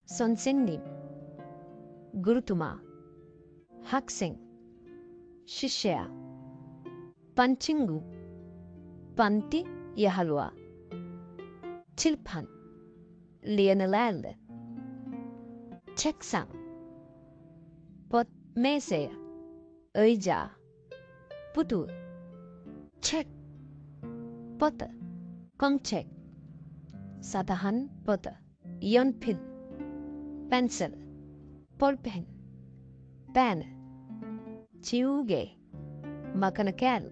선생님, 구루투마, 학생, शिष्या, 반친구, 반티 야할와, 칠판, 리에넬, 책상, pot 메세, 의자, 부두, 책, 버터, 공책, 사다한 버터, 연필, 펜슬, 볼펜, pen, 지우개, 마카나켈,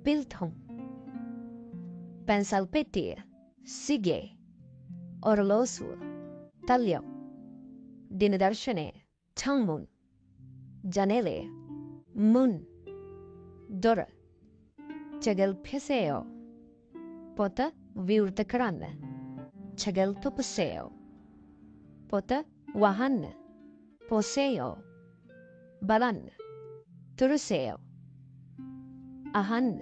필통, 펜슬페티, 시계, 오르로수, 달력, 디너더션에, 창문, 자넬에, 문, door, 책을 펴세요. 포터 위우르트 크란, 책을 덮으세요. 포터 와한, 보세요. 바란, 들으세요. 아한,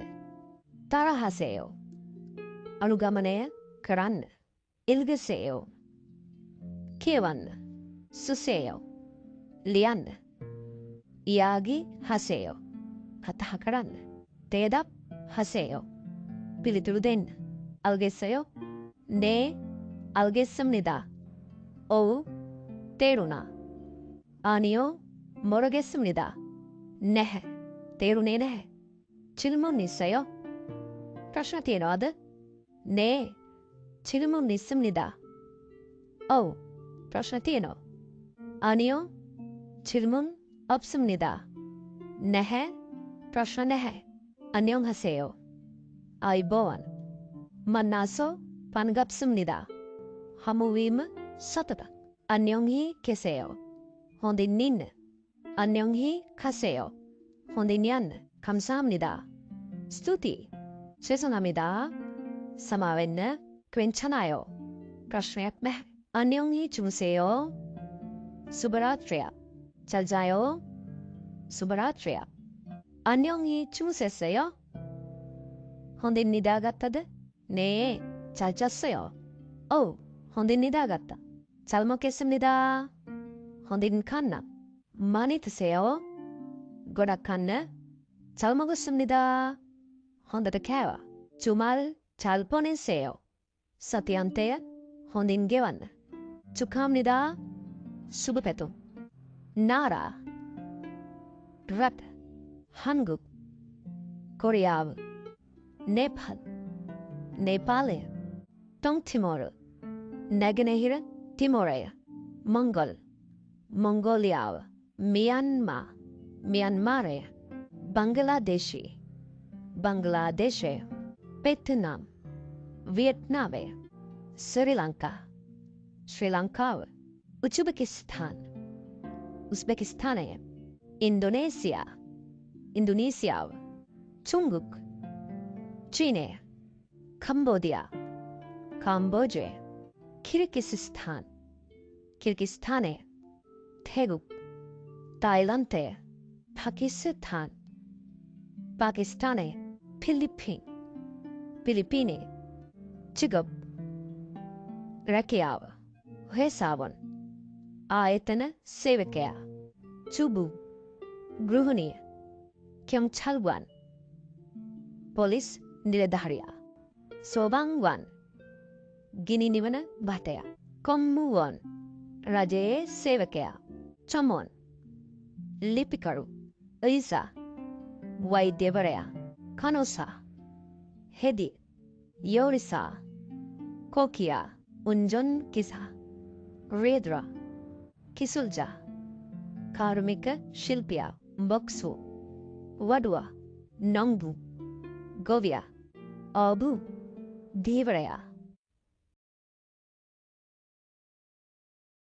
따라하세요. अनुगमने करन 읽으세요. 키원 쓰세요. 리안 이야기하세요. 하타하카란 대답하세요. 빌리투르덴 알겠어요? 네, 알겠습니다. 오, 때로나 아니요, 모르겠습니다. 네, 때로네. 질문 있어요? प्रश्न තියෙනවද? 네, 질문 있습니다. 오, प्रश्न තියෙනවා. 아니요, 질문 없습니다. 네, प्रश्न නැහැ. 안녕하세요. 아이보안, 만나서 반갑습니다. 하무임 서트다. 안녕히 계세요. 혼디닌, 안녕히 가세요. 혼디년, 감사합니다. 스투티, 죄송합니다. 사마웬, 괜찮아요. प्रश्न 안녕히 주무세요. 수브라트리아, 잘 자요. 수브라트리아, 안녕히 주무셨어요? 혼디니다 같다드? 네, 잘 잤어요. 오, 혼디니다 같다. 잘 먹겠습니다. 혼딘 칸나, 많이 드세요. 고라칸나, 잘 먹었습니다. 혼다드 캐와, 주말 잘 보내세요. 사티안테, 혼딘 개완, 축하합니다. 수브페토, 나라, 랏, 한국, 코리아, 네팔, 네팔에, 동티모르, 네그네히르, 티모레, 몽골, 몽골리아, 미얀마, 미얀마레, 방글라데시, 방글라데시, 베트남, Vietnam, Sri Lanka, Sri Lanka, Uzbekistan, Uzbekistan, Indonesia, Indonesia, 중국, चीन, Cambodia, Cambodia, Kyrgyzstan, Kyrgyzstan, 태국, Thailand, Pakistan, Pakistan, Philippine, Philippine, 직업, रखियाव, 회사원, आयतन सेवकया, 주부, गृहिणी, 경찰관, police निलधारिया, 소방관, गिनीनिवन भाटया, 공무원, राज्य सेवकया, 점원, लिपिकරු, 의사, वैद्यवरया, 간호사, हे디, 요리사, 코키야, 운전기사, 레드라, 기술자, 카르미카, 실피야, 목수, 와두아, 농부, 고비야, 어부, 디브레야,